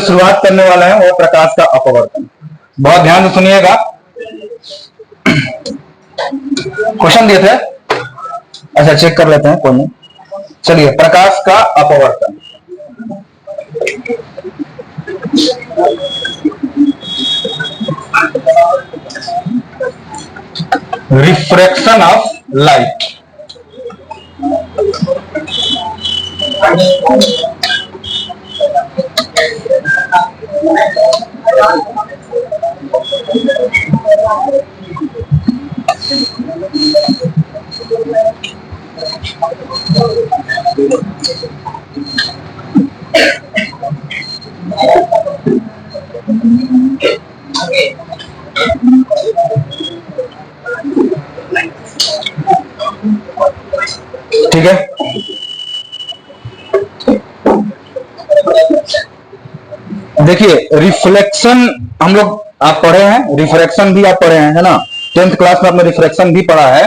शुरुआत करने वाला है वो प्रकाश का अपवर्तन। बहुत ध्यान से सुनिएगा, क्वेश्चन दिए थे, अच्छा चेक कर लेते हैं, कोई नहीं। चलिए, प्रकाश का अपवर्तन। Refraction of light. ठीक है, देखिए रिफ्लेक्शन हम लोग आप पढ़े हैं, रिफ्रैक्शन भी आप पढ़े हैं, है ना। 10th क्लास में आपने रिफ्रैक्शन भी पढ़ा है।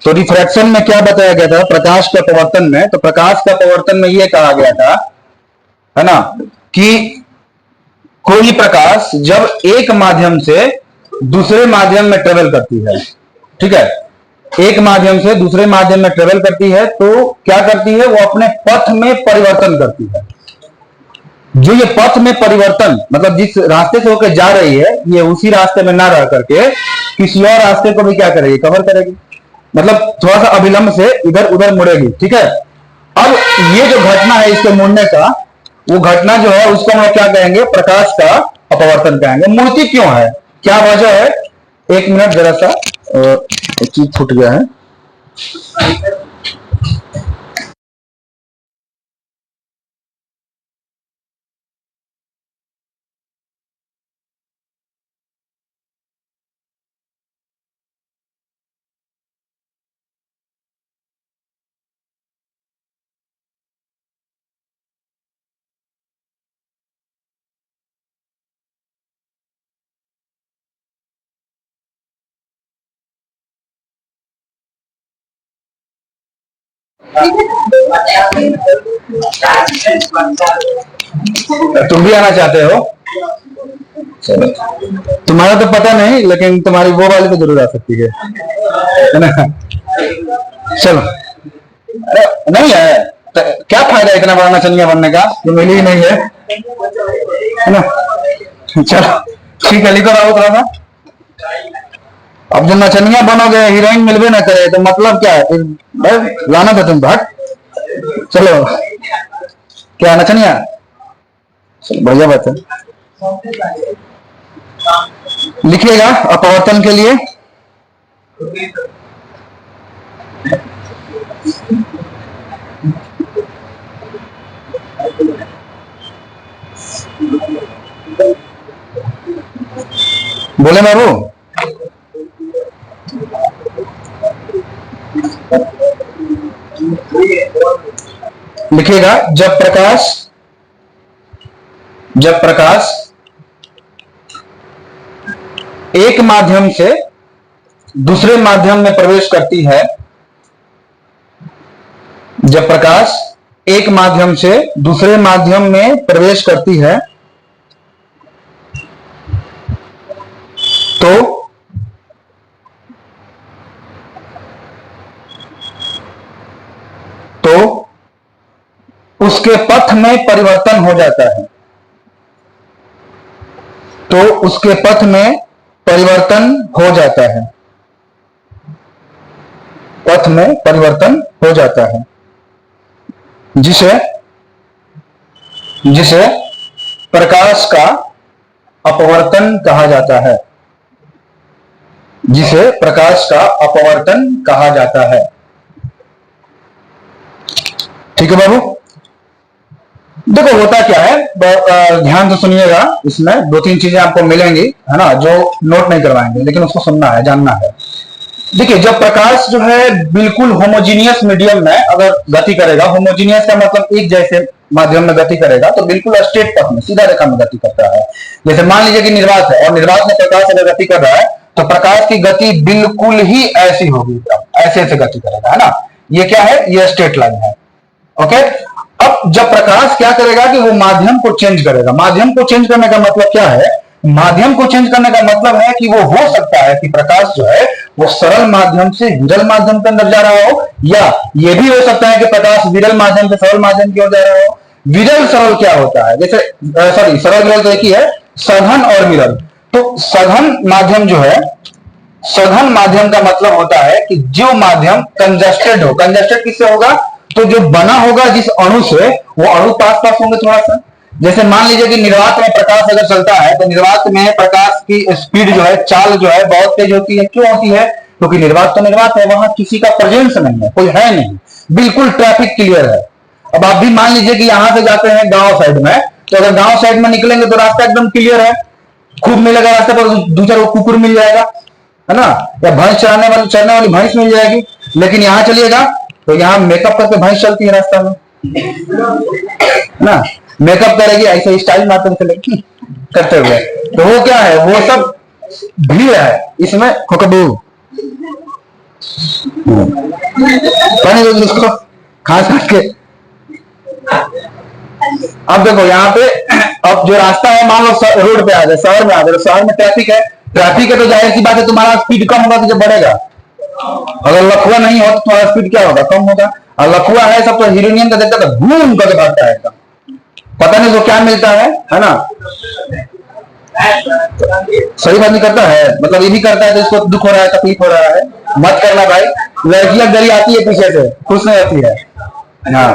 तो रिफ्रैक्शन में क्या बताया गया था प्रकाश के अपवर्तन में? तो प्रकाश के अपवर्तन में यह कहा गया था, है ना, कि कोई प्रकाश जब एक माध्यम से दूसरे माध्यम में ट्रेवल करती है, ठीक है, एक माध्यम से दूसरे माध्यम में ट्रेवल करती है, तो क्या करती है? वो अपने पथ में परिवर्तन करती है। जो ये पथ में परिवर्तन मतलब जिस रास्ते से होकर जा रही है, ये उसी रास्ते में ना रह करके किसी और रास्ते को भी क्या करेगी? कवर करेगी, मतलब थोड़ा सा अविलंब से इधर उधर मुड़ेगी, ठीक है। अब ये जो घटना है इसके मुड़ने का, वो घटना जो है उसको हम क्या कहेंगे? प्रकाश का अपवर्तन कहेंगे। मूर्ति क्यों है, क्या वजह है? एक मिनट, जरा सा एक चीज छूट गया है। तुम भी आना चाहते हो? चलो, तुम्हारा तो पता नहीं, लेकिन तुम्हारी वो वाली तो जरूर आ सकती है ना। चलो, अरे नहीं है तो क्या फायदा इतना बड़ा नचनिया बनने का जो मिली ही नहीं है ना। चलो ठीक है, लिखो राहुल थोड़ा सा। अब जब नचनिया बनोगे, हीरोइन मिलवे ना करे तो मतलब क्या है? फिर लाना था तुम भाग। चलो, क्या नचनिया? चलो बढ़िया बात है, लिखिएगा अपवर्तन के लिए। बोले बाबू, लिखिएगा जब प्रकाश एक माध्यम से दूसरे माध्यम में प्रवेश करती है, जब प्रकाश एक माध्यम से दूसरे माध्यम में प्रवेश करती है तो उसके पथ में परिवर्तन हो जाता है। तो उसके पथ में परिवर्तन हो जाता है, पथ में परिवर्तन हो जाता है, जिसे प्रकाश का अपवर्तन कहा जाता है, जिसे प्रकाश का अपवर्तन कहा जाता है। ठीक है बाबू, देखो होता क्या है, ध्यान से सुनिएगा। इसमें दो तीन चीजें आपको मिलेंगी, है ना, जो नोट नहीं करवाएंगे, लेकिन उसको सुनना है, जानना है। देखिए, जब प्रकाश जो है बिल्कुल होमोजीनियस मीडियम में अगर गति करेगा, होमोजीनियस का मतलब एक जैसे माध्यम में गति करेगा, तो बिल्कुल स्ट्रेट पथ में सीधा रेखा में गति करता है। जैसे मान लीजिए कि निर्वात है और निर्वात में प्रकाश अगर गति कर रहा है, तो प्रकाश की गति बिल्कुल ही ऐसी होगी, ऐसे ऐसे गति करेगा, है ना। ये क्या है? ये स्ट्रेट लाइन है। ओके, अब जब प्रकाश क्या करेगा कि वो माध्यम को चेंज करेगा। माध्यम को चेंज करने का मतलब क्या है? माध्यम को चेंज करने का मतलब है कि वो हो सकता है कि प्रकाश जो है वो सरल माध्यम से विरल माध्यम के अंदर जा रहा हो, या ये भी हो सकता है कि प्रकाश विरल माध्यम से सरल माध्यम की ओर जा रहा हो। विरल सरल क्या होता है? जैसे सॉरी, सरल विरल तो एक ही है, सघन और विरल। तो सघन माध्यम जो है, सघन माध्यम का मतलब होता है कि जो माध्यम कंजस्टेड हो। कंजस्टेड किससे होगा? तो जो बना होगा जिस अणु से, वो अणु पास पास होंगे थोड़ा सा। जैसे मान लीजिए कि निर्वात में प्रकाश अगर चलता है तो निर्वात में प्रकाश की स्पीड जो है, चाल जो है बहुत तेज होती है। क्यों होती है? क्योंकि निर्वात तो निर्वात है, वहां किसी का प्रेजेंस नहीं है, कोई है नहीं, बिल्कुल ट्रैफिक क्लियर है। अब आप भी मान लीजिए कि यहां से जाते हैं गांव साइड में, तो अगर गांव साइड में निकलेंगे तो रास्ता एकदम क्लियर है, खूब मिलेगा रास्ते पर, दूसरा वो कुकुर मिल जाएगा, है ना, या भैंस चरने वाली भैंस मिल जाएगी। लेकिन यहां चलिएगा तो यहाँ मेकअप करके भैंस चलती है रास्ता में, ना, मेकअप करेगी, ऐसे स्टाइल मारते चलेगी करते हुए। तो वो क्या है? वो सब भीड़ है इसमें, खोकबू पानी दो उसको खास करके। अब देखो यहाँ पे, अब जो रास्ता है, मान लो रोड पे आ जाए, शहर में आ जाए, शहर में ट्रैफिक है, ट्रैफिक है तो जाहिर सी बात है तुम्हारा स्पीड कम होगा तो जब बढ़ेगा। अगर लखुआ नहीं हो तो तुम्हारा स्पीड क्या होगा? कम होगा। और लखुआ है सब तो हीरोइन का देखता था घूम करके भागता है एकदम, पता नहीं तो क्या मिलता है ना। सही बात नहीं करता है, मतलब ये भी करता है तो इसको दुख हो रहा है, तकलीफ हो रहा है, मत करना भाई। लड़कियां गली आती है पीछे से, खुश नहीं होती है। हाँ,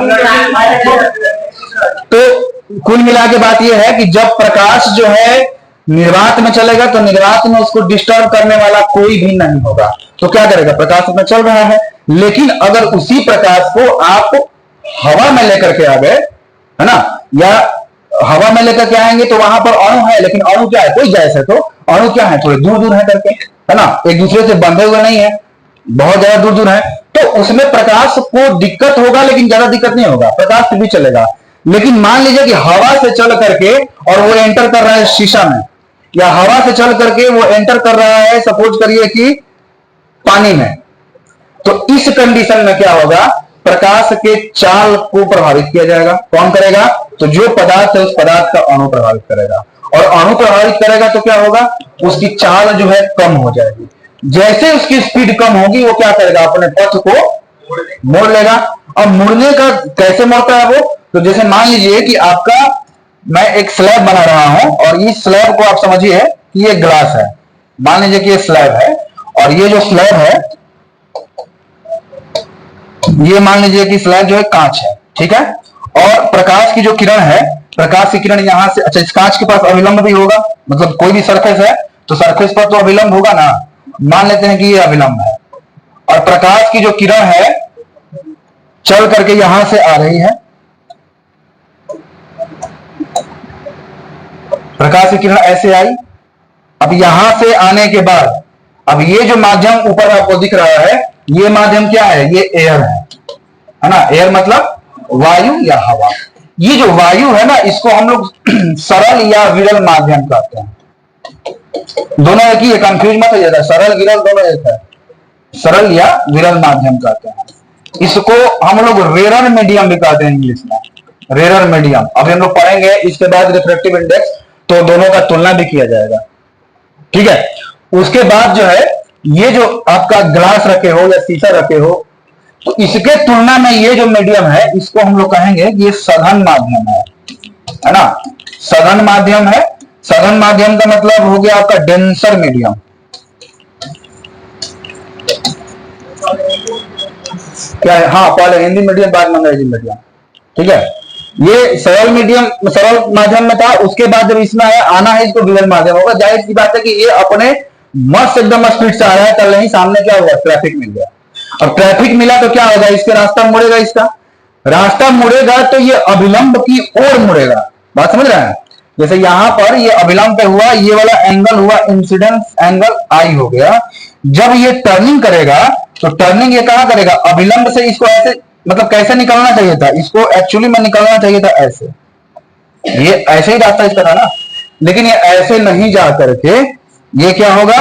तो कुल मिला के बात यह है कि जब प्रकाश जो है निर्वात में चलेगा तो निर्वात में उसको डिस्टर्ब करने वाला कोई भी नहीं होगा। तो क्या करेगा? प्रकाश अपना चल रहा है, लेकिन अगर उसी प्रकाश को आप हवा में लेकर के आ गए, है ना, या हवा में लेकर के आएंगे तो वहां पर अणु है, लेकिन अणु क्या है? कोई गैस है, तो अणु क्या है? थोड़े दूर दूर है करके, है ना, एक दूसरे से बंधे हुए नहीं है, बहुत ज्यादा दूर दूर है। तो उसमें प्रकाश को दिक्कत होगा, लेकिन ज्यादा दिक्कत नहीं होगा, प्रकाश भी चलेगा। लेकिन मान लीजिए कि हवा से चल करके और वो एंटर कर रहा है शीशा में, या हवा से चल करके वो एंटर कर रहा है सपोज करिए कि पानी में, तो इस कंडीशन में क्या होगा? प्रकाश के चाल को प्रभावित किया जाएगा। कौन करेगा? तो जो पदार्थ है उस पदार्थ का अणु प्रभावित करेगा, और अणु प्रभावित करेगा तो क्या होगा? उसकी चाल जो है कम हो जाएगी। जैसे उसकी स्पीड कम होगी वो क्या करेगा? अपने पथ को मोड़ लेगा। अब मुड़ने का कैसे मोड़ता है वो? तो जैसे मान लीजिए कि आपका, मैं एक स्लैब बना रहा हूं और इस स्लैब को आप समझिए कि ये ग्लास है। मान लीजिए कि ये स्लैब है, और ये जो स्लैब है, ये मान लीजिए कि स्लैब जो है कांच है, ठीक है। और प्रकाश की जो किरण है, प्रकाश की किरण यहां से, अच्छा, इस कांच के पास अभिलंब भी होगा, मतलब कोई भी सरफेस है तो सरफेस पर तो अभिलंब होगा ना। मान लेते हैं कि ये अभिलंब है, और प्रकाश की जो किरण है चल करके यहां से आ रही है, प्रकाश की किरण ऐसे आई। अब यहां से आने के बाद, अब ये जो माध्यम ऊपर आपको दिख रहा है, ये माध्यम क्या है? ये एयर है ना। एयर मतलब वायु या हवा। ये जो वायु है ना, इसको हम लोग सरल या विरल माध्यम कहते हैं। दोनों एक ही है, कंफ्यूज मत हो जाता, सरल विरल दोनों एक है, सरल या विरल माध्यम कहते हैं। इसको हम लोग रेरर मीडियम भी कहते हैं इंग्लिश में, रेरर मीडियम। अभी हम लोग पढ़ेंगे इसके बाद रिफ्रैक्टिव इंडेक्स, तो दोनों का तुलना भी किया जाएगा, ठीक है। उसके बाद जो है, ये जो आपका ग्लास रखे हो या शीशा रखे हो, तो इसके तुलना में ये जो मीडियम है, इसको हम लोग कहेंगे ये सघन माध्यम है ना। सघन माध्यम है। सघन माध्यम का मतलब हो गया आपका डेंसर मीडियम। क्या है? हाँ, पहले हिंदी मीडियम, बाद में अंग्रेजी मीडियम, ठीक है। ये सरल मीडियम, सरल माध्यम में था, उसके बाद जब इसमें आया, आना है इसको विरल माध्यम होगा। जाहिर सी बात है कि ये अपने मस्त एकदम स्पीड से आ रहा है, कल नहीं, सामने क्या हुआ? ट्रैफिक मिल गया। अब ट्रैफिक मिला तो क्या होगा? इसके रास्ता मुड़ेगा, इसका रास्ता मुड़ेगा तो ये अभिलंब की ओर मुड़ेगा। बात समझ रहे हैं? जैसे यहां पर ये अभिलंब पे हुआ, ये वाला एंगल हुआ इंसिडेंस एंगल आई हो गया। जब ये टर्निंग करेगा तो टर्निंग ये कहां करेगा? अभिलंब से। इसको ऐसे, मतलब कैसे निकलना चाहिए था? इसको एक्चुअली में निकलना चाहिए था ऐसे, ये ऐसे ही रास्ता इसका था ना, लेकिन ये ऐसे नहीं जा करके ये क्या होगा?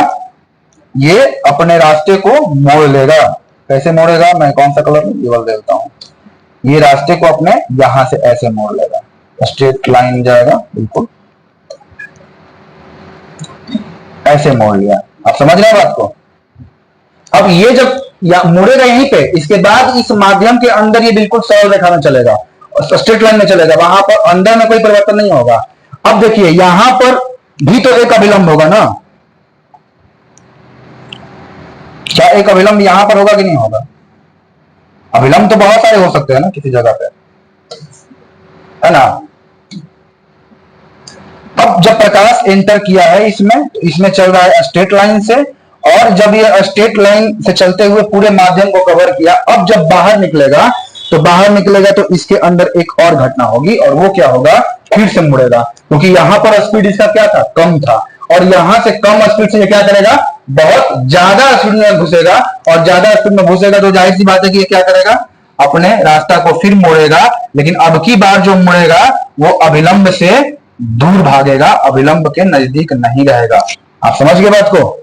ये अपने रास्ते को मोड़ लेगा। कैसे मोड़ेगा? मैं कौन सा कलर यूज देता हूं, ये रास्ते को अपने यहां से ऐसे मोड़ लेगा, स्ट्रेट लाइन जाएगा, बिल्कुल ऐसे मोड़ लिया। आप समझ रहे हैं बात को? अब ये जब मुड़ेगा यहीं पे, इसके बाद इस माध्यम के अंदर ये बिल्कुल सरल रेखा में चलेगा, स्ट्रेट लाइन में चलेगा, वहां पर अंदर में कोई परिवर्तन नहीं होगा। अब देखिए यहां पर भी तो एक अभिलंब होगा ना, क्या एक अभिलंब यहां पर होगा कि नहीं होगा? अभिलंब तो बहुत सारे हो सकते हैं ना किसी जगह पे, है ना। अब जब प्रकाश एंटर किया है इसमें, तो इसमें चल रहा है स्ट्रेट लाइन से, और जब ये स्ट्रेट लाइन से चलते हुए पूरे माध्यम को कवर किया, अब जब बाहर निकलेगा तो इसके अंदर एक और घटना होगी, और वो क्या होगा, फिर से मुड़ेगा, क्योंकि यहां पर स्पीड इसका क्या था, कम था, और यहां से कम स्पीड से ये क्या करेगा, बहुत ज्यादा स्पीड में घुसेगा, और ज्यादा स्पीड में घुसेगा तो जाहिर सी बात है कि ये क्या करेगा, अपने रास्ता को फिर मोड़ेगा, लेकिन अब की बार जो मुड़ेगा वो अभिलंब से दूर भागेगा, अभिलंब के नजदीक नहीं रहेगा। आप समझ गए बात को?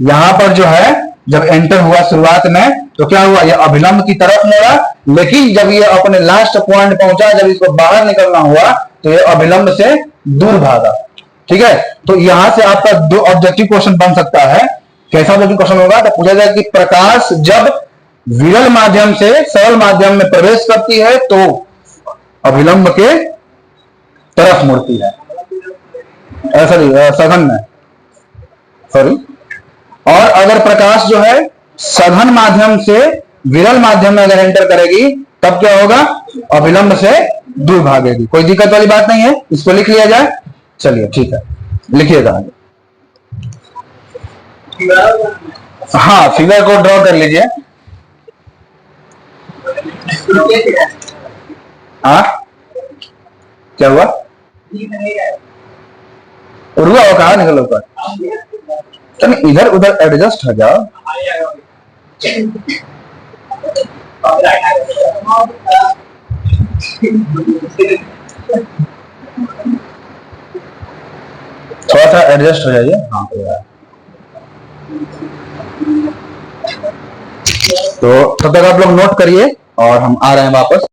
यहां पर जो है जब एंटर हुआ शुरुआत में तो क्या हुआ, ये अभिलंब की तरफ मुड़ा, लेकिन जब ये अपने लास्ट पॉइंट पहुंचा, जब इसको बाहर निकलना हुआ तो ये अभिलंब से दूर भागा। ठीक है, तो यहां से आपका दो ऑब्जेक्टिव क्वेश्चन बन सकता है। कैसा ऑब्जेक्टिव क्वेश्चन होगा, तो पूछा जाए कि प्रकाश जब विरल माध्यम से सरल माध्यम में प्रवेश करती है तो अभिलंब के तरफ मुड़ती है, सॉरी सघन में, सॉरी। और अगर प्रकाश जो है सघन माध्यम से विरल माध्यम में अगर एंटर करेगी तब क्या होगा, अभिलंब से दूर भागेगी। कोई दिक्कत वाली बात नहीं है, इसको लिख लिया जाए। चलिए ठीक है, लिखिएगा। हाँ, फिगर को ड्रॉ कर लीजिए। हाँ, क्या हुआ, उड़वा हो, कहा निकलो ऊपर, इधर उधर एडजस्ट हो जाओ। थोड़ा सा एडजस्ट हो जाइए। हाँ, तो तब तक आप लोग नोट करिए और हम आ रहे हैं वापस।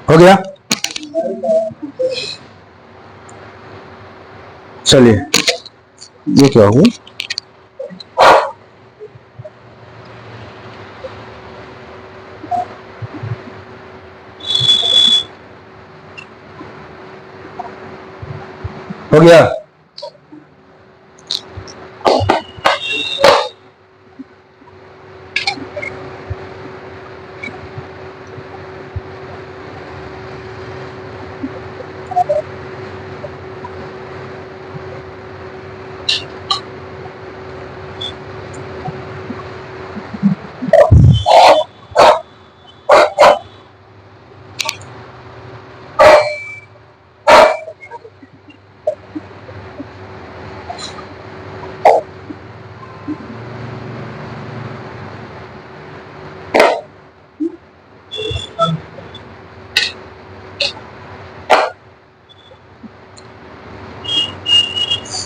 हो गया, चलिए ये क्या हुआ, हो गया।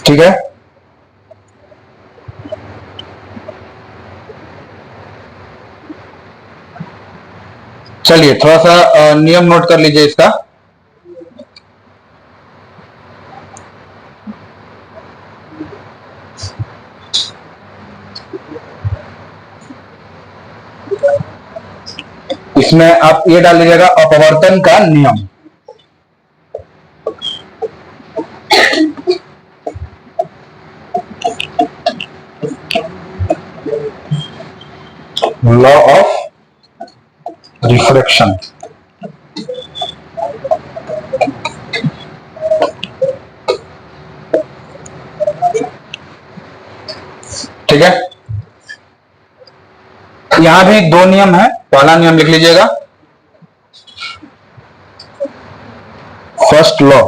ठीक है, चलिए थोड़ा सा नियम नोट कर लीजिए इसका। इसमें आप ये डाल लीजिएगा, अपवर्तन का नियम। Law of refraction. ठीक है, यहां भी दो नियम है। पहला नियम लिख लीजिएगा, फर्स्ट लॉ।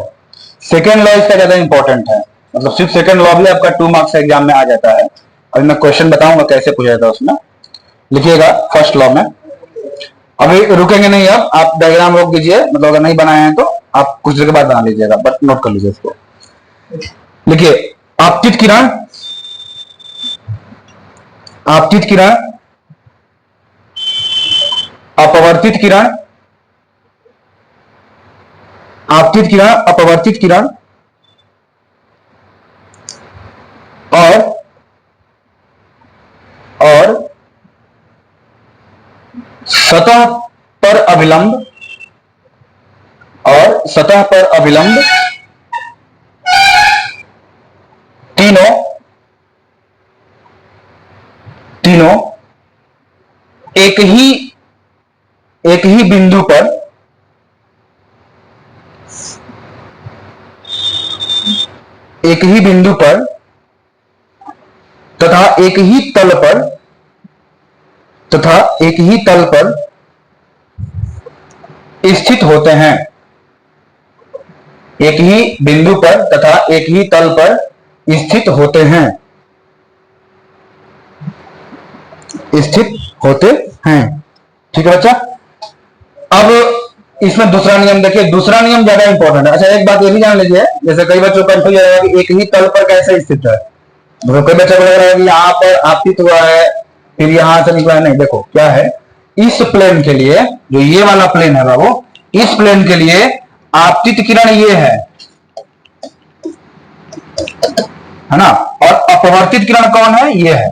सेकेंड लॉ इसका ज्यादा इंपॉर्टेंट है, मतलब सिर्फ सेकेंड लॉ भी आपका 2 मार्क्स एग्जाम में आ जाता है। अभी मैं क्वेश्चन बताऊंगा कैसे पूछा जाता है उसमें। लिखिएगा फर्स्ट लॉ में, अभी रुकेंगे नहीं, अब आप डायग्राम रोक दीजिए, मतलब अगर नहीं बनाए हैं तो आप कुछ देर के बाद बना लीजिएगा, बट नोट कर लीजिए इसको। लिखिए, आपतित किरण, आपतित किरण, अपवर्तित किरण, आपतित किरण, अपवर्तित किरण और सतह पर अभिलंब, और सतह पर अभिलंब, तीनों एक ही बिंदु पर तथा एक ही तल पर स्थित होते हैं। एक ही बिंदु पर तथा एक ही तल पर स्थित होते हैं, स्थित होते हैं। ठीक है बच्चा, अब इसमें दूसरा नियम देखिए, दूसरा नियम ज्यादा इंपॉर्टेंट है। अच्छा, एक बात ये भी जान लीजिए, जैसे कई बच्चों को कंफ्यूज है कि एक ही तल पर कैसे स्थित है। तो कई बच्चों को लग रहा है कि यहाँ पर आपतित हुआ है फिर यहां से निकला है। नहीं, देखो क्या है, इस प्लेन के लिए, जो ये वाला प्लेन है वो, इस प्लेन के लिए आपतित किरण ये है ना, और अपवर्तित किरण कौन है, ये है।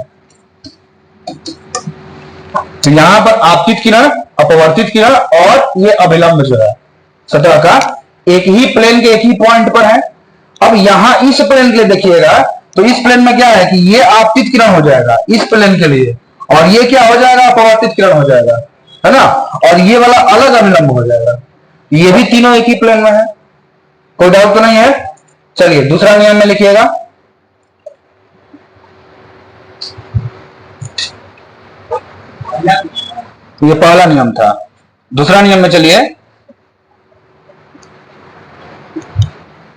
तो यहां पर आपतित किरण, अपवर्तित किरण और ये अभिलंब जो है सतह का, एक ही प्लेन के एक ही पॉइंट पर है। अब यहां इस प्लेन के लिए देखिएगा, तो इस प्लेन में क्या है कि ये आपतित किरण हो जाएगा इस प्लेन के लिए, और ये क्या हो जाएगा, अपवर्तित किरण हो जाएगा, है ना, और ये वाला अलग अभिलंब हो जाएगा। ये भी तीनों एक ही प्लेन में है, कोई डाउट तो नहीं है। चलिए दूसरा नियम में लिखिएगा, ये पहला नियम था। दूसरा नियम में चलिए,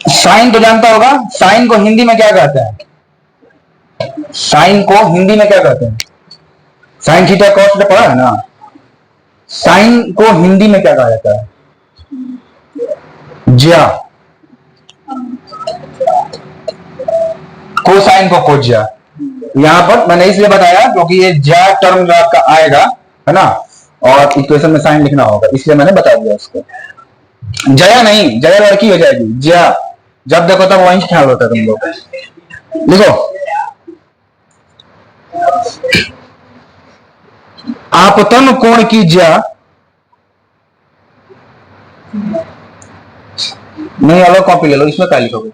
साइन तो जानता होगा, साइन को हिंदी में क्या कहते हैं, साइन को हिंदी में क्या कहते हैं, साइन थीटा कॉस थीटा पढ़ा है ना। साइन को हिंदी में क्या कहा जाता है, ज्या, कोसाइन को कोज्या। यहां पर मैंने इसलिए बताया क्योंकि ये ज्या टर्म जो आपका आएगा, है ना, और इक्वेशन में साइन लिखना होगा, इसलिए मैंने बता दिया उसको। जया नहीं, जया लड़की हो जाएगी, ज्या जब देखो तब वहीं ख्याल होता है तुम लोग। लिखो, आपतन कोण की ज्या, नहीं अलग कॉपी ले लो, इसमें क्या लिखोगे,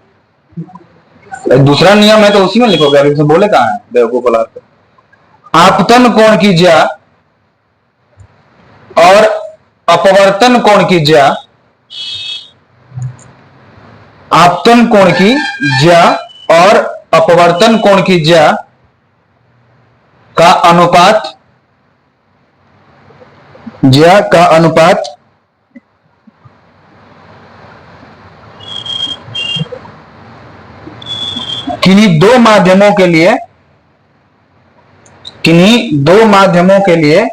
दूसरा नियम है तो उसी में लिखोगे, अभी बोले कहां है बेवकूफ। आपतन कोण की ज्या और अपवर्तन कोण की ज्या, आपतन कोण की ज्या और अपवर्तन कोण की ज्या का अनुपात, ज्या का अनुपात किन्हीं दो माध्यमों के लिए, किन्हीं दो माध्यमों के लिए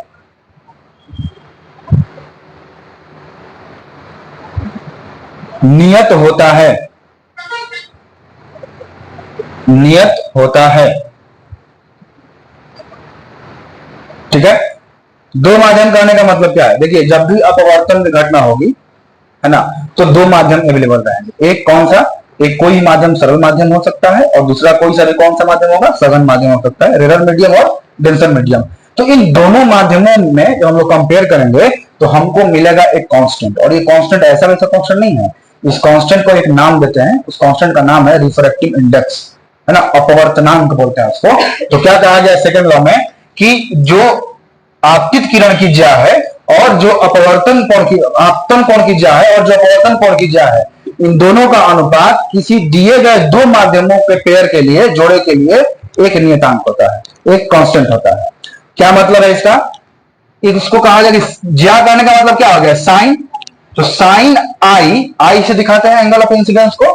नियत होता है, नियत होता है। ठीक है, दो माध्यम करने का मतलब क्या है, देखिए जब भी अपवर्तन की घटना होगी, है ना, तो दो माध्यम अवेलेबल रहेंगे। एक कौन सा, एक कोई माध्यम सरल माध्यम हो सकता है, और दूसरा कोई सा कौन सा माध्यम होगा, सघन माध्यम हो सकता है, रेरर मीडियम और डेंसर मीडियम। तो इन दोनों माध्यमों में जब हम लोग कंपेयर करेंगे तो हमको मिलेगा एक कांस्टेंट, और ये कांस्टेंट ऐसा वैसा कांस्टेंट नहीं है, इस कांस्टेंट को एक नाम देते हैं, उस कांस्टेंट का नाम है रिफ्रैक्टिव इंडेक्स, है ना, अपवर्तनांक बोलते हैं उसको। तो क्या कहा गया सेकंड लॉ में कि जो आपतित किरण की ज्या है और जो अपवर्तन कोण की आपतन कोण की ज्या है और जो अपवर्तन कोण की ज्या है, इन दोनों का अनुपात किसी दिए गए दो माध्यमों के पेयर के लिए, जोड़े के लिए एक नियतांक होता है, एक कांस्टेंट होता है। क्या मतलब है इसका? इसको कहा जाए ज्या करने का मतलब क्या हो गया? साइन। तो साइन आई से दिखाते हैं एंगल ऑफ इंसिडेंस को,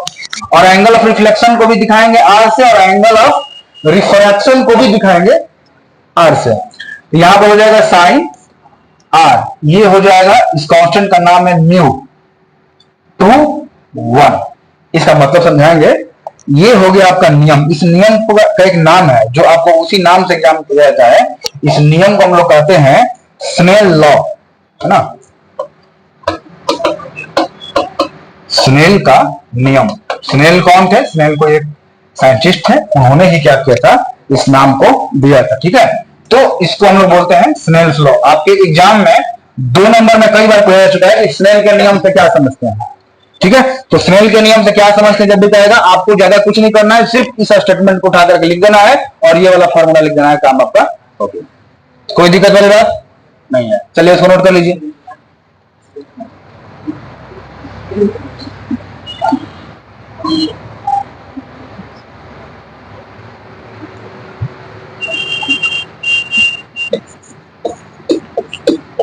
और एंगल ऑफ रिफ्लेक्शन को भी दिखाएंगे आर से, और एंगल ऑफ रिफ्रैक्शन को भी दिखाएंगे आर से। यहां पर हो जाएगा साइन आर, ये हो जाएगा, इस कांस्टेंट का नाम है म्यू 2 1। इसका मतलब समझाएंगे। ये हो गया आपका नियम। इस नियम का एक नाम है जो आपको उसी नाम से एग्जाम किया जाता है। इस नियम को हम लोग कहते हैं स्नेल लॉ, है ना, स्नेल का नियम। स्नेल कौन थे? स्नेल को एक साइंटिस्ट थे, उन्होंने ही क्या किया था, इस नाम को दिया था। ठीक है, तो इसको हम लोग बोलते हैं स्नेल्स लॉ। आपके एग्जाम में 2 नंबर में कई बार पूछा जा चुका है कि स्नेल के नियम से क्या समझते हैं। ठीक है, तो स्नेल के नियम से क्या समझते हैं, जब भी कहेगा आपको ज्यादा कुछ नहीं करना है, सिर्फ इस स्टेटमेंट को उठा करके लिख देना है और ये वाला फॉर्मूला लिख देना है, काम आपका हो गया। कोई दिक्कत वाली बात नहीं है। चलिए इसको नोट कर लीजिए।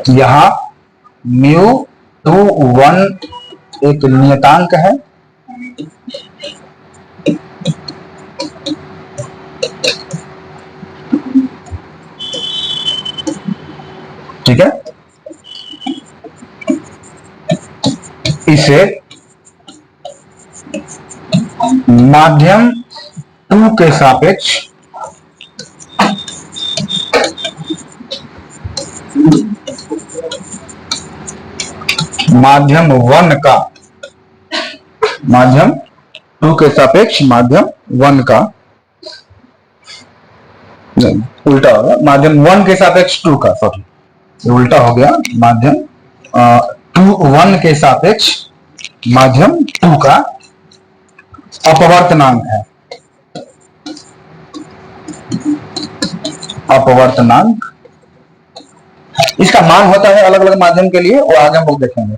यहां म्यू 2 1 एक नियतांक है, ठीक है। इसे माध्यम 2 के सापेक्ष माध्यम 1 का, माध्यम 2 के सापेक्ष माध्यम 1 का, नहीं उल्टा होगा, माध्यम 1 के सापेक्ष 2 का, सॉरी उल्टा हो गया, माध्यम 1 के सापेक्ष माध्यम 2 का अपवर्तनांक है। अपवर्तनांक इसका मान होता है अलग अलग माध्यम के लिए, और आगे हम लोग देखेंगे।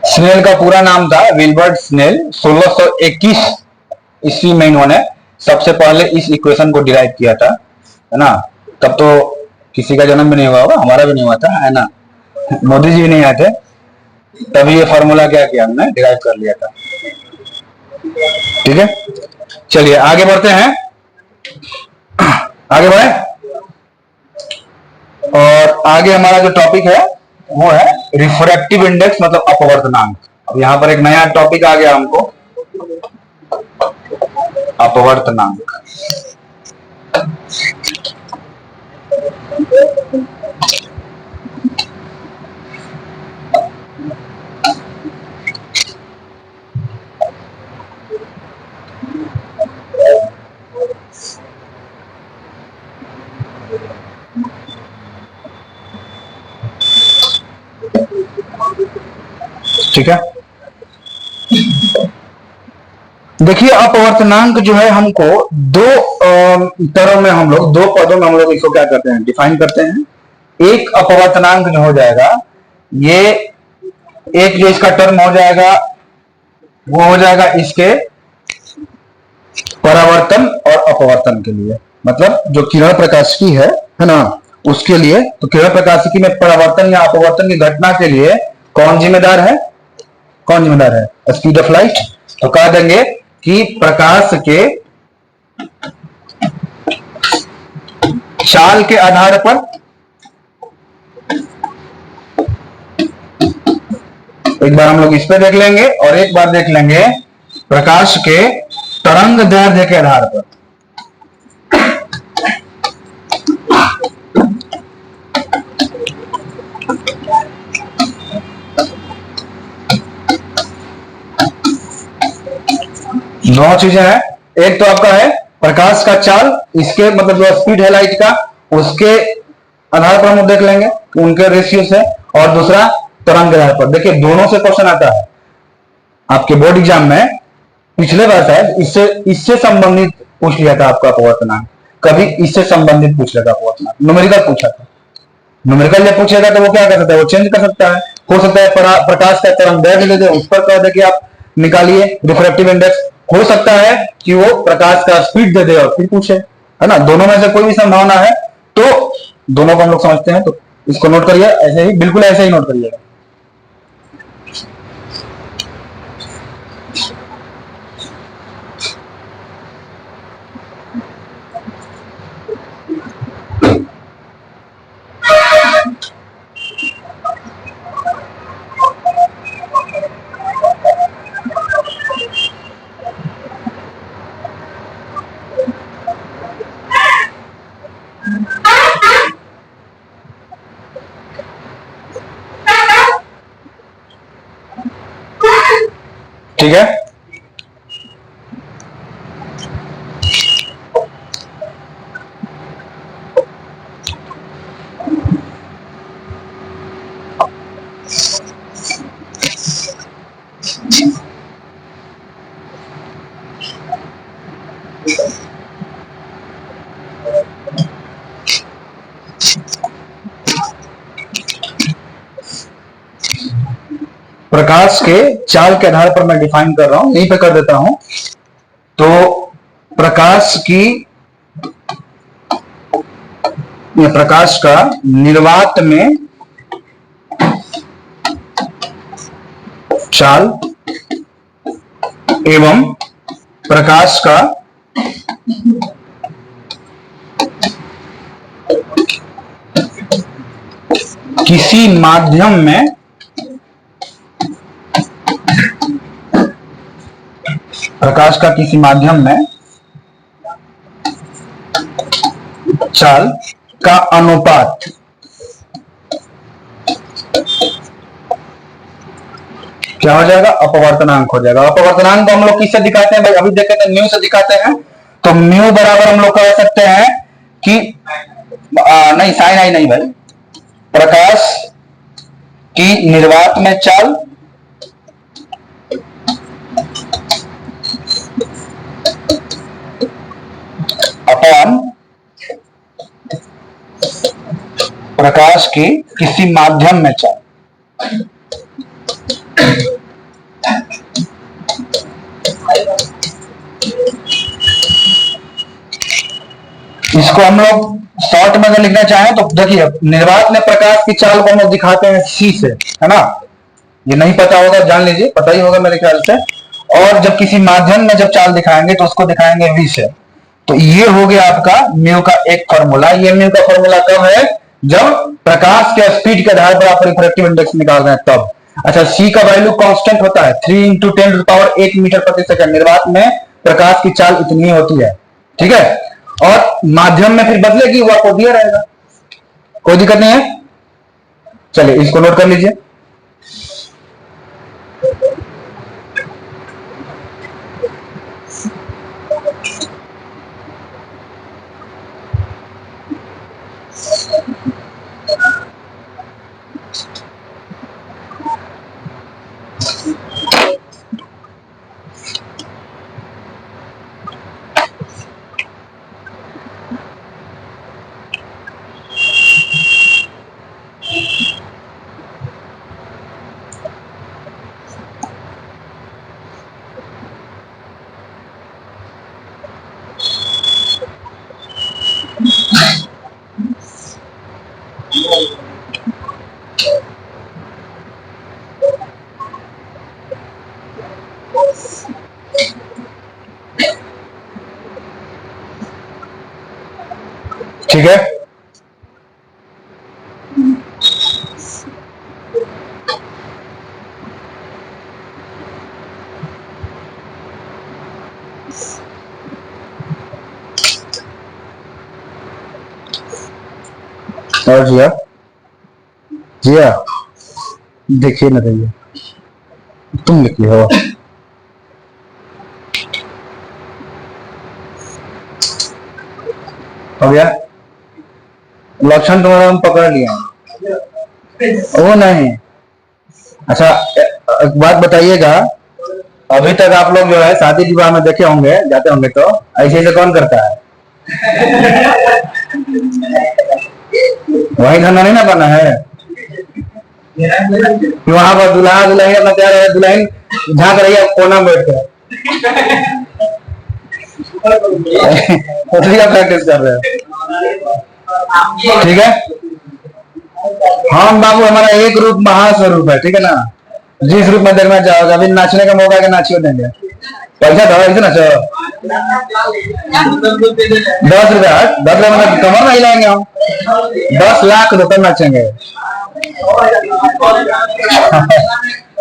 स्नेल का पूरा नाम था विल्बर्ट स्नेल। 1621 ईस्वी में इन्होंने सबसे पहले इस इक्वेशन को डिराइव किया था, है ना। तब तो किसी का जन्म भी नहीं हुआ होगा, हमारा भी नहीं हुआ था, है ना, मोदी जी भी नहीं आए थे, तभी ये फॉर्मूला क्या किया, हमने डिराइव कर लिया था। ठीक है, चलिए आगे बढ़ते हैं, आगे बढ़े। और आगे हमारा जो टॉपिक है वो है रिफ्रैक्टिव इंडेक्स, मतलब अपवर्तनांक। अब यहां पर एक नया टॉपिक आ गया हमको, अपवर्तनांक। ठीक है, देखिए अपवर्तनांक जो है हमको दो तरह में, हम लोग दो पदों में हम लोग इसको क्या करते हैं, डिफाइन करते हैं। एक अपवर्तनांक जो हो जाएगा, ये एक जो इसका टर्म हो जाएगा वो हो जाएगा इसके परावर्तन और अपवर्तन के लिए, मतलब जो किरण प्रकाशिकी है ना, उसके लिए। तो किरण प्रकाशिकी में परावर्तन या अपवर्तन की घटना के लिए कौन जिम्मेदार है, कौन जिम्मेदार है, स्पीड ऑफ लाइट। तो कह देंगे कि प्रकाश के चाल के आधार पर, एक बार हम लोग इस पे देख लेंगे और एक बार देख लेंगे प्रकाश के तरंग दैर्ध्य के आधार पर। दो चीजें हैं, एक तो आपका है प्रकाश का चाल, इसके मतलब जो स्पीड है लाइट का, उसके आधार पर हम देख लेंगे उनके रेशियो से, और दूसरा तरंग के आधार पर। देखिए दोनों से क्वेश्चन आता है आपके बोर्ड एग्जाम में। पिछले बार शायद इससे इससे संबंधित पूछ लिया था आपका अपवर्तनांक, कभी इससे संबंधित पूछ लिया था अपवर्तनांक, न्यूमेरिकल पूछा था। न्यूमेरिकल जब पूछेगा तो वो क्या कर सकता है, वो चेंज कर सकता है। हो सकता है प्रकाश का तरंग दैर्घ्य ले दे, उस पर कह दे कि आप निकालिए रिफ्रैक्टिव इंडेक्स। हो सकता है कि वो प्रकाश का स्पीड दे दे और फिर पूछे, है ना। दोनों में से कोई भी संभावना है तो दोनों को हम लोग समझते हैं, तो इसको नोट करिए ऐसे ही, बिल्कुल ऐसे ही नोट करिएगा। ठीक है, प्रकाश के चाल के आधार पर मैं डिफाइन कर रहा हूं, यहीं पे कर देता हूं। तो प्रकाश की, प्रकाश का निर्वात में चाल एवं प्रकाश का किसी माध्यम में चाल का अनुपात क्या हो जाएगा, अपवर्तनांक हो जाएगा। अपवर्तनांक को हम लोग किससे दिखाते हैं भाई, अभी देखे थे म्यू से दिखाते हैं। तो म्यू बराबर हम लोग कह सकते हैं कि नहीं साइन आई नहीं भाई, प्रकाश की निर्वात में चाल अपॉन प्रकाश की किसी माध्यम में चाल। इसको हम लोग शॉर्ट में अगर लिखना चाहें तो देखिए, निर्वात में प्रकाश की चाल को हम लोग दिखाते हैं सी से, है ना। ये नहीं पता होगा जान लीजिए, पता ही होगा मेरे ख्याल से। और जब किसी माध्यम में जब चाल दिखाएंगे तो उसको दिखाएंगे वी से। तो ये हो गया आपका म्यू का एक फॉर्मूला। ये म्यू का फॉर्मूला कब है, जब प्रकाश के स्पीड के आधार पर आप रिफ्रैक्टिव इंडेक्स निकाल रहे हैं तब। अच्छा, सी का वैल्यू कांस्टेंट होता है 3 × 10⁻⁸ मीटर प्रति सेकंड। निर्वात में प्रकाश की चाल इतनी होती है, ठीक है। और माध्यम में फिर बदलेगी, वो आपको दिया रहेगा, कोई दिक्कत नहीं है। चलिए इसको नोट कर लीजिए। ठीक है, और जिया जिया देखिए ना, भैया तुम लिखी हो। हो गया, लक्षण तुम्हारा हम पकड़ लिया, वो नहीं। अच्छा एक बात बताइएगा, अभी तक आप लोग जो है शादी विवाह में देखे होंगे, जाते होंगे तो ऐसे ऐसे कौन करता है? वही धंधा नहीं ना बना है, वहां पर दुल्हा दुल्हन अपना तैयार है, दुल्हन झांक रही है कोना में बैठ कर प्रैक्टिस कर रहे हैं। ठीक है, हम बाबू हमारा एक रूप महास्वरूप है, ठीक है ना, जिस रूप में देखना चाहोगे, अभी नाचने का मौका के नाचियो देंगे, पैसा दो ऐसे नाचो, 10 रुपया, 10 रुपया मतलब कमर नहीं लाएंगे हम, 10 लाख दो तब नाचेंगे।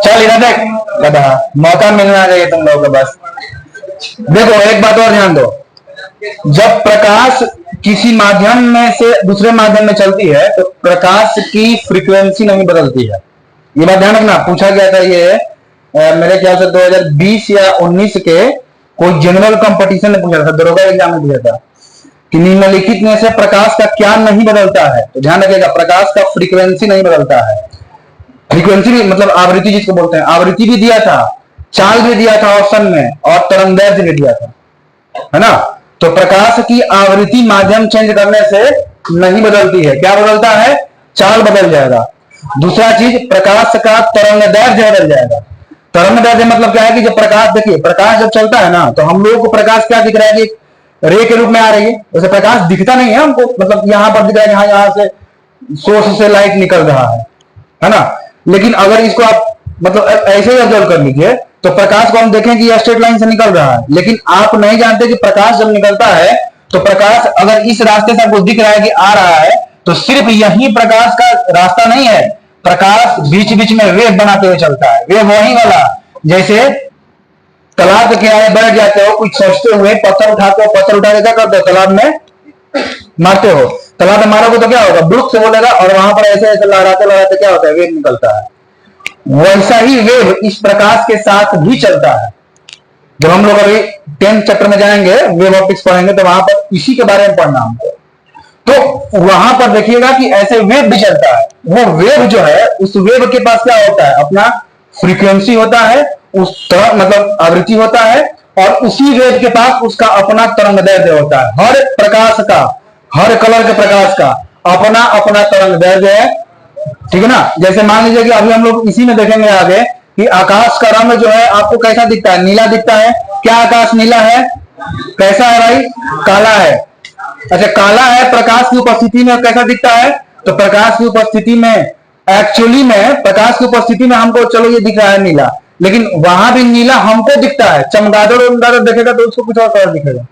चल इधर देख गधा, मौका मिलना चाहिए तुम लोगों को बस। देखो एक बात और ध्यान दो, जब प्रकाश किसी माध्यम में से दूसरे माध्यम में चलती है तो प्रकाश की फ्रीक्वेंसी नहीं बदलती है, ये बात ध्यान रखना। पूछा गया था ये मेरे ख्याल से 2020 या 19 के कोई जनरल कंपटीशन में पूछा था, दरोगा एग्जाम में दिया था कि निम्नलिखित में से प्रकाश का क्या नहीं बदलता है, तो ध्यान रखिएगा प्रकाश का फ्रीक्वेंसी नहीं बदलता है। फ्रीक्वेंसी मतलब आवृत्ति जिसको बोलते हैं, आवृत्ति भी दिया था, चाल भी दिया था ऑप्शन में, और तरंगदैर्घ्य भी दिया था, है ना। तो प्रकाश की आवृत्ति माध्यम चेंज करने से नहीं बदलती है, क्या बदलता है? चाल बदल जाएगा। दूसरा चीज, प्रकाश का तरंगदैर्घ्य बदल जाएगा। तरंगदैर्घ्य मतलब क्या है कि जब प्रकाश, देखिए प्रकाश जब चलता है ना तो हम लोगों को प्रकाश क्या दिख रहा है कि रे के रूप में आ रही है, वैसे प्रकाश दिखता नहीं है हमको, मतलब यहां पर दिख रहा है, यहाँ से सोर्स से लाइट निकल रहा है ना। लेकिन अगर इसको आप मतलब ऐसे ही ऑब्जर्व कर लीजिए तो प्रकाश को हम देखें कि यह स्ट्रेट लाइन से निकल रहा है, लेकिन आप नहीं जानते कि प्रकाश जब निकलता है तो प्रकाश अगर इस रास्ते से आपको दिख रहा है कि आ रहा है तो सिर्फ यही प्रकाश का रास्ता नहीं है, प्रकाश बीच बीच में वेव बनाते हुए चलता है। वेव वही वाला, जैसे तालाब के किनारे बैठ जाते हो कुछ सोचते हुए, पत्थर उठाते हो, पत्थर उठा के क्या करते हो, तालाब में मारते हो, तालाब में मारोगे तो क्या होगा, बुड़ुक से बोलेगा, और वहां पर ऐसे ऐसे लहराते लहराते क्या होता है, वेव निकलता है। वैसा ही वेव इस प्रकाश के साथ भी चलता है। जब हम लोग अभी 10th चैप्टर में जाएंगे, वेव ऑप्टिक्स पढ़ेंगे, तो वहां पर इसी के बारे में पढ़ना हमको, तो वहां पर देखिएगा कि ऐसे वेव भी चलता है। वो वेव जो है, उस वेव के पास क्या होता है, अपना फ्रीक्वेंसी होता है, उस मतलब आवृत्ति होता है, और उसी वेव के पास उसका अपना तरंगदैर्घ्य होता है। हर प्रकाश का, हर कलर के प्रकाश का अपना अपना तरंगदैर्घ्य है, ठीक है ना। जैसे मान लीजिए कि अभी हम लोग इसी में देखेंगे आगे कि आकाश का रंग जो है आपको कैसा दिखता है, नीला दिखता है। क्या आकाश नीला है? कैसा है भाई? काला है। अच्छा काला है, प्रकाश की उपस्थिति में कैसा दिखता है? तो प्रकाश की उपस्थिति में, एक्चुअली में प्रकाश की उपस्थिति में हमको चलो ये दिख रहा है नीला, लेकिन वहां भी नीला हमको दिखता है। चमगादड़ देखेगा तो उसको कुछ और कलर दिखेगा।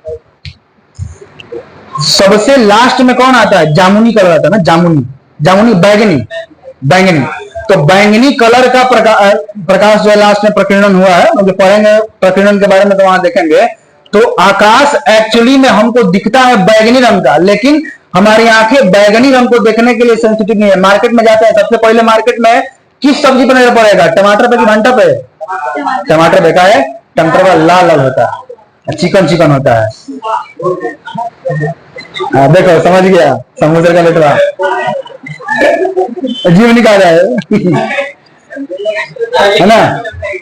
सबसे लास्ट में कौन आता है? जामुनी कलर आता है ना, जामुनी, जामुनी बैंगनी, बैंगनी। तो बैंगनी कलर का प्रकाश जो है लास्ट में प्रकीर्णन हुआ है, मतलब पढ़ेंगे प्रकीर्णन के बारे में तो वहां देखेंगे। तो आकाश एक्चुअली में हमको दिखता है बैंगनी रंग का, लेकिन हमारी आंखें बैंगनी रंग को देखने के लिए सेंसिटिव नहीं है। मार्केट में जाते हैं, सबसे पहले मार्केट में किस सब्जी पर नजर पड़ेगा? टमाटर पे कि भंटा पे? टमाटर देखा है, टमाटर लाल लाल होता है, चिकन चिकन होता है। देखो समझ गया, समुद्र का लेटवा जीव निकाल रहा है ना।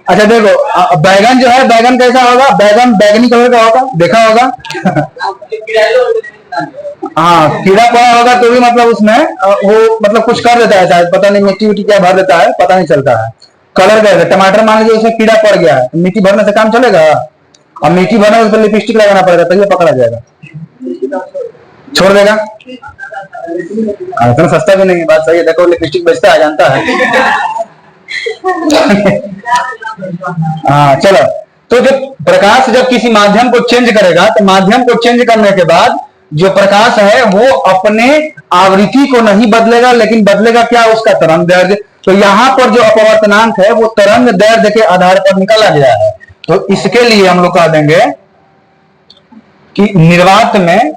अच्छा देखो बैगन जो है, बैगन कैसा होगा? बैगन बैगनी कलर का होगा, देखा होगा। हाँ कीड़ा पड़ा होगा तो भी मतलब उसमें वो मतलब कुछ कर देता है शायद, पता नहीं मिट्टी विट्टी क्या भर देता है, पता नहीं चलता है। कलर कैसे? टमाटर मान लीजिए उसमें कीड़ा पड़ गया है, मिट्टी भरने से काम चलेगा? और मिट्टी भरने उस पर लिपस्टिक लगाना पड़ेगा तभी पकड़ा जाएगा, छोड़ देगा। इतना सस्ता भी नहीं है, बात सही है। देखो लिपस्टिक बेचता है, जानता है। हाँ चलो, तो जब प्रकाश जब किसी माध्यम को चेंज करेगा तो माध्यम को चेंज करने के बाद जो प्रकाश है वो अपने आवृत्ति को नहीं बदलेगा, लेकिन बदलेगा क्या? उसका तरंग दैर्घ्य। तो यहां पर जो अपवर्तनांक है वो तरंग दैर्घ्य के आधार पर निकाला गया है। तो इसके लिए हम लोग कह देंगे कि निर्वात में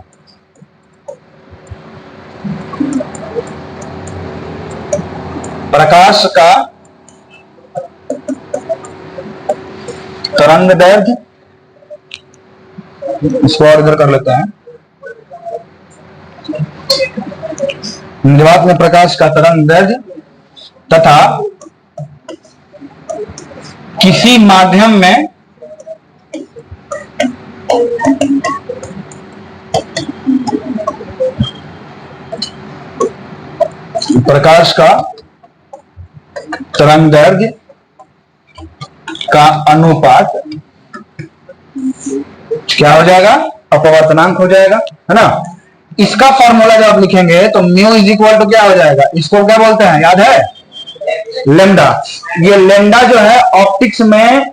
प्रकाश का तरंग दैर्घ्य, इसको और इधर कर लेते हैं, निर्वात में प्रकाश का तरंग दैर्घ्य तथा किसी माध्यम में प्रकाश का तरंग दैर्घ्य का अनुपात क्या हो जाएगा? अपवर्तनांक हो जाएगा, है ना। इसका फॉर्मूला जब आप लिखेंगे तो म्यू इज इक्वल टू क्या हो जाएगा? इसको क्या बोलते हैं, याद है? लेमडा। ये लेमडा जो है ऑप्टिक्स में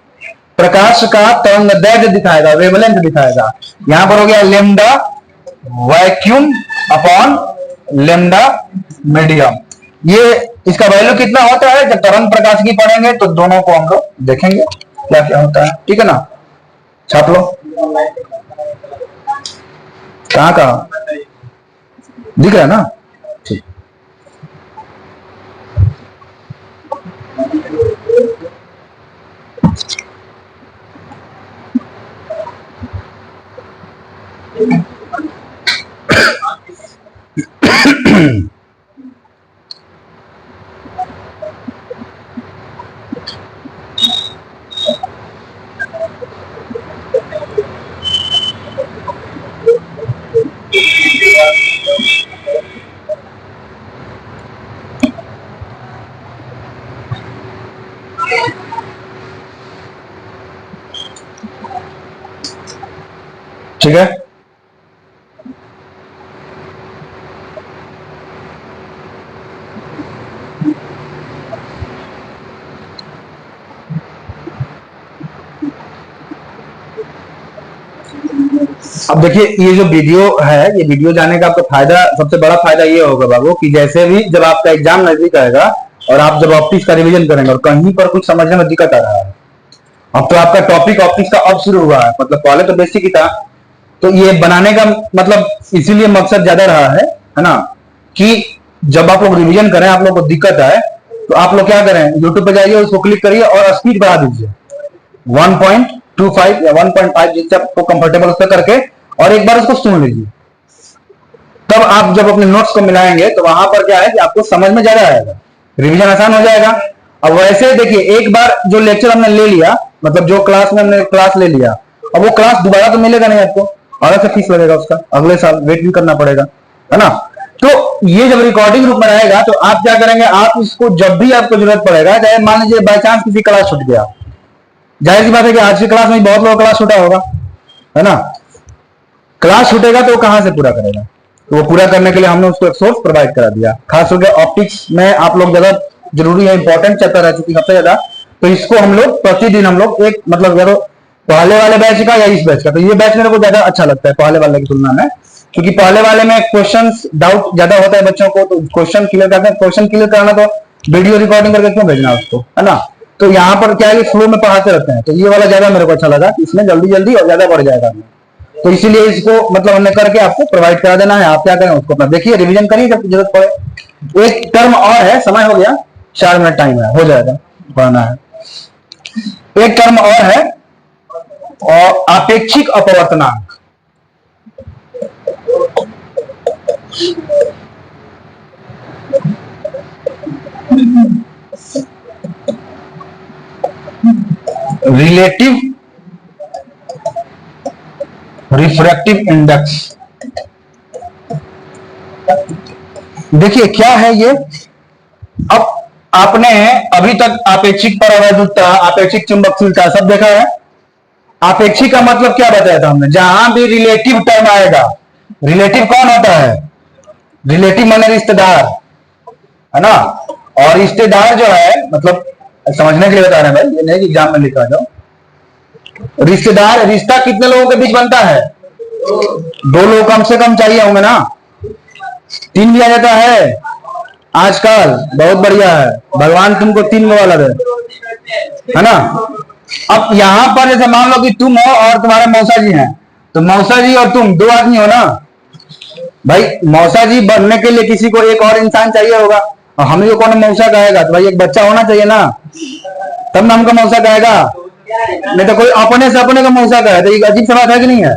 प्रकाश का तरंग दैर्घ्य दिखाएगा, वेवलेंथ दिखाएगा। यहां पर हो गया lambda vacuum upon lambda medium. ये इसका वैल्यू कितना होता है? जब तरंग प्रकाश की पढ़ेंगे तो दोनों को हम लोग देखेंगे क्या क्या होता है, ठीक है ना। छाप लो। कहां कहां दिख रहा है ना? ठीक। ठीक है। अब देखिए ये जो वीडियो है, ये वीडियो जाने का आपको फायदा, सबसे बड़ा फायदा ये होगा बाबू कि जैसे भी जब आपका एग्जाम नजदीक आएगा और आप जब ऑप्टिक्स का रिवीजन करेंगे और कहीं पर कुछ समझने में दिक्कत आ रहा है, अब तो आपका टॉपिक ऑप्टिक्स का अब शुरू हुआ है, मतलब पहले तो बेसिक ही था। तो ये बनाने का मतलब इसीलिए मकसद ज्यादा रहा है ना, कि जब आप लोग रिवीजन करें, आप लोग को दिक्कत आए तो आप लोग क्या करें, यूट्यूब पे जाइए, उसको क्लिक करिए और स्पीड बढ़ा दीजिए 1.25 या 1.5 जिससे आपको कंफर्टेबल उस पर करके, और एक बार उसको सुन लीजिए। तब आप जब अपने नोट्स को मिलाएंगे तो वहां पर क्या है कि आपको समझ में ज्यादा आएगा, रिवीजन आसान हो जाएगा। अब वैसे देखिए, एक बार जो लेक्चर हमने ले लिया, मतलब जो क्लास में हमने क्लास ले लिया, अब वो क्लास दोबारा तो मिलेगा नहीं आपको, अलग से फीस लगेगा उसका, अगले साल वेट भी करना पड़ेगा, है ना। तो ये जब रिकॉर्डिंग रूप में रहेगा तो आप क्या करेंगे, आप इसको जब भी आपको जरूरत पड़ेगा, चाहे मान लीजिए बाई चांस किसी क्लास छूट गया, जाहिर सी बात है कि आज की क्लास में बहुत लोगों क्लास छूटा होगा, है ना। क्लास छूटेगा तो वो कहां से पूरा करेगा? तो वो पूरा करने के लिए हमने उसको एक सोर्स प्रोवाइड करा दिया। खास करके ऑप्टिक्स में आप लोग ज्यादा जरूरी है, इंपॉर्टेंट चैप्टर है चूंकि सबसे ज्यादा, तो इसको हम लोग प्रतिदिन हम लोग एक मतलब जरूर पहले वाले बैच का या इस बैच का, तो ये बैच मेरे को ज्यादा अच्छा लगता है पहले वाले की तुलना में, क्योंकि पहले वाले में क्वेश्चंस डाउट ज्यादा होता है बच्चों को, तो क्वेश्चन क्लियर करते हैं। क्वेश्चन क्लियर कराना तो वीडियो रिकॉर्डिंग करके क्यों भेजना उसको, है ना। तो यहाँ पर क्या है, फ्लो में पढ़ाते रहते हैं, तो ये वाला ज्यादा मेरे को अच्छा लगा, इसमें जल्दी जल्दी और ज्यादा बढ़ जाएगा। तो इसीलिए इसको मतलब हमने करके आपको प्रोवाइड करा देना है। आप क्या करें, उसको अपना देखिए, रिवीजन करिए जब जरूरत पड़े। एक टर्म और है, समय हो गया, 4 मिनट टाइम है, हो जाएगा, पढ़ना है। एक टर्म और है, और आपेक्षिक अपवर्तनांक। Relative refractive index. देखिए क्या है ये। अब आपने अभी तक आपेक्षिक परावैद्युतता, आपेक्षिक चुंबकशीलता सब देखा है। आपेक्षिक का मतलब क्या बताया था हमने, जहां भी रिलेटिव टर्म आएगा, रिलेटिव कौन होता है, रिलेटिव माने रिश्तेदार, है ना। और रिश्तेदार जो है, मतलब समझने के लिए बता रहे हैं भाई, ये नहीं एग्जाम में लिखा जाओ। रिश्तेदार, रिश्ता कितने लोगों के बीच बनता है, 2 लोग कम से कम चाहिए होंगे ना, 3 भी आ जाता है आजकल, बहुत बढ़िया है, भगवान तुमको 3 वाला दे, है ना। अब यहां पर जैसे मान लो कि तुम हो और तुम्हारे मौसा जी हैं, तो मौसा जी और तुम 2 आदमी हो ना भाई। मौसा जी बनने के लिए किसी को एक और इंसान चाहिए होगा, और हमें जो कौन मौसा कहेगा, तो भाई एक बच्चा होना चाहिए ना, तब ना हमको मौसा कहेगा, नहीं तो कोई अपने से अपने को मौसा कहे तो एक अजीब सा बात है कि नहीं है।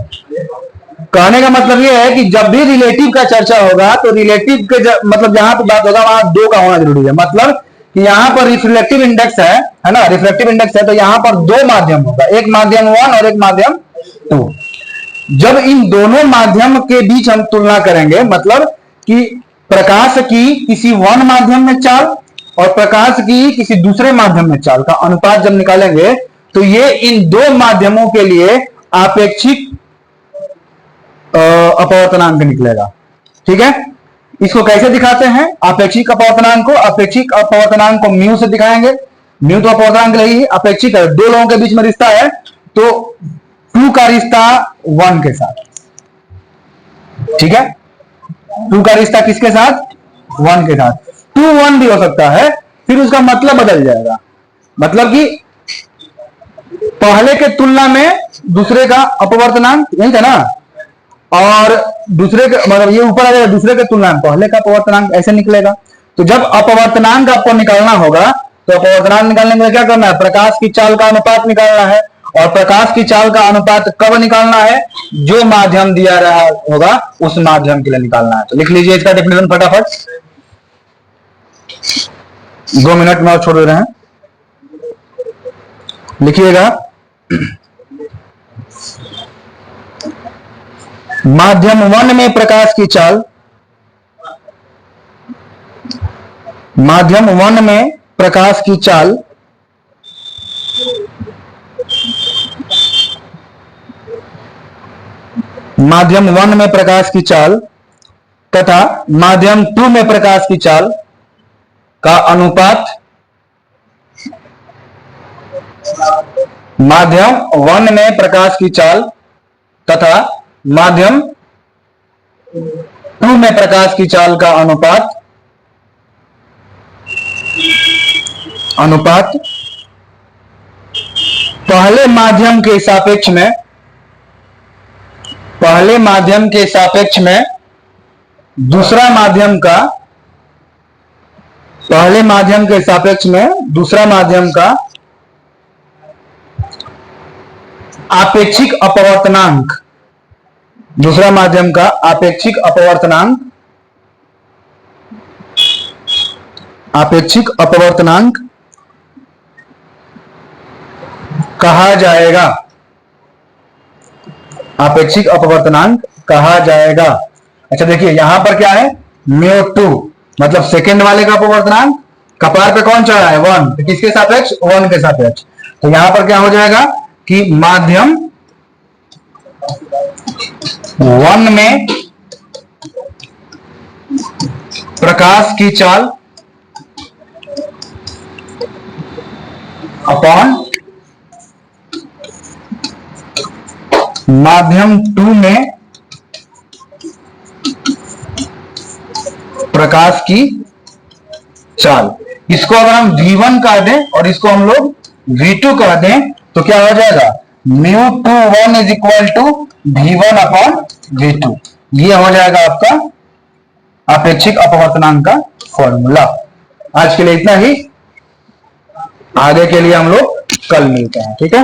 कहने का मतलब ये है कि जब भी रिलेटिव का चर्चा होगा तो रिलेटिव के मतलब जहां पर बात होगा वहां दो का होना जरूरी है। मतलब कि यहाँ पर रिफ्लेक्टिव इंडेक्स है ना, रिफ्लेक्टिव इंडेक्स है तो यहाँ पर दो माध्यम होगा, एक माध्यम 1 और एक माध्यम 2। जब इन दोनों माध्यम के बीच हम तुलना करेंगे, मतलब कि प्रकाश की किसी वन माध्यम में चाल और प्रकाश की किसी दूसरे माध्यम में चाल का अनुपात जब निकालेंगे तो ये इन दो माध्यमों के लिए आपेक्षिक अपवर्तनांक निकलेगा। ठीक है, इसको कैसे दिखाते हैं आपेक्षिक अपवर्तनांक को? आपेक्षिक अपवर्तनांक को म्यू से दिखाएंगे। म्यू तो अपवर्तनांक रही, अपेक्षिक है, दो लोगों के बीच में रिश्ता है तो 2 का रिश्ता 1 के साथ। ठीक है, 2 का रिश्ता किसके साथ? 1 के साथ। 2 1 भी हो सकता है, फिर उसका मतलब बदल जाएगा। मतलब कि पहले के तुलना में दूसरे का अपवर्तनांक, यही था ना, और दूसरे के मतलब ये ऊपर आ जाएगा, दूसरे के तुलना में पहले का अपवर्तनांक ऐसे निकलेगा। तो जब अपवर्तनांक आपको निकालना होगा तो अपवर्तनांक निकालने के लिए क्या करना है? प्रकाश की चाल का अनुपात निकालना है। और प्रकाश की चाल का अनुपात कब निकालना है? जो माध्यम दिया रहा होगा उस माध्यम के लिए निकालना है। तो लिख लीजिए इसका डेफिनेशन फटाफट, 2 मिनट में और छोड़ दे रहे हैं, लिखिएगा। माध्यम 1 में प्रकाश की चाल, माध्यम 1 में प्रकाश की चाल माध्यम 1 में प्रकाश की चाल तथा माध्यम 2 में प्रकाश की चाल का अनुपात, माध्यम 1 में प्रकाश की चाल तथा माध्यम 2 में प्रकाश की चाल का अनुपात पहले माध्यम के सापेक्ष में, पहले माध्यम के सापेक्ष में दूसरा माध्यम का, पहले माध्यम के सापेक्ष में दूसरा माध्यम का आपेक्षिक अपवर्तनांक, दूसरा माध्यम का आपेक्षिक अपवर्तनांक, आपेक्षिक अपवर्तनांक कहा जाएगा, आपेक्षिक अपवर्तनांक कहा जाएगा। अच्छा देखिए यहां पर क्या है? μ2 मतलब सेकंड वाले का अपवर्तनांक, कपार पे कौन चढ़ा है? 1, तो किसके सापेक्ष? 1 के सापेक्ष। तो यहां पर क्या हो जाएगा कि माध्यम 1 में प्रकाश की चाल अपॉन माध्यम 2 में प्रकाश की चाल, इसको अगर हम V1 कह दें और इसको हम लोग V2 कह दें तो क्या हो जाएगा? μ21 is equal to V1 upon V2। ये हो जाएगा आपका आपेक्षिक अपवर्तनांक का फॉर्मूला। आज के लिए इतना ही, आगे के लिए हम लोग कल मिलते हैं। ठीक है।